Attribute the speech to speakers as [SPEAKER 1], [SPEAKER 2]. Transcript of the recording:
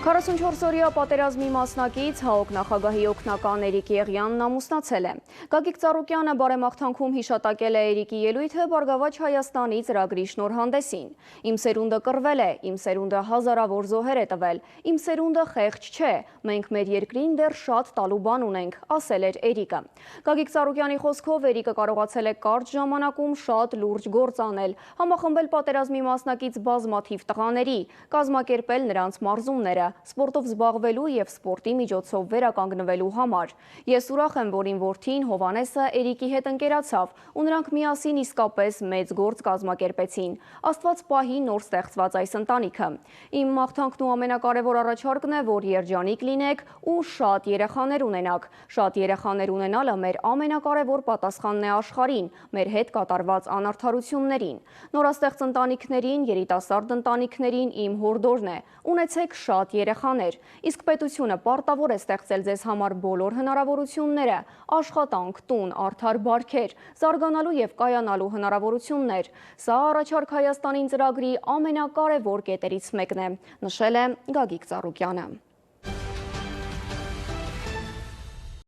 [SPEAKER 1] 44-օրյա պատերազմի մասնակից ՀԱՕԿ նախագահի օգնական Էրիկ Եղյանն ամուսնացել է։ Գագիկ Ծառուկյանը բարեմաղթանքում հիշատակել է Էրիկի ելույթը Բարգավաճ Հայաստանի ծրագրի շնորհանդեսին։ Իմ սերունդը կռվել է, իմ սերունդը հազարավոր զոհեր է տվել, իմ սերունդը խեղճ չէ, մենք մեր երկրին դեռ շատ տալու բան ունենք, ասել էր Էրիկը։ Գագիկ Ծառուկյանի խոսքով Էրիկը կարողացել է կարճ ժամանակում շատ լուրջ գործ անել, համախմբել պատերազմի մասնակից բազմաթիվ տղաների, կազմակերպել նրանց մարզումները, սպորտով զբաղվելու և սպորտի միջոցով վերականգնվելու համար։ Ես ուրախ եմ, որ իմ որդին Հովանեսը Էրիկի հետ ընկերացավ ու նրանք միասին իսկապես մեծ գործ կազմակերպեցին։ Աստված պահի նոր ստեղծված այս ընտանիքը։ Իմ մաղթանքն ու ամենակարևոր առաջարկն է, որ երջանիկ լինեք ու շատ երեխաներ ունենաք։ Շատ երեխաներ ունենալը մեր ամենակարևոր պատասխանն է աշխարհին, մեր հետ կատարված անարդարություններին։ Նորաստեղծ ընտանիքներին, երիտասարդ ընտանիքներին իմ հորդորն է. ունեցեք շատ երեխաներ, իսկ պետությունը պարտավոր է ստեղծել ձեզ համար բոլոր հնարավորությունները, աշխատանք, տուն, արդար բարքեր, զարգանալու և կայանալու հնարավորություններ։ Սա առաջարկ Հայաստանին ծրագրի ամենակարևոր կետերից մեկն է, նշել է Գագիկ Ծառուկյանը։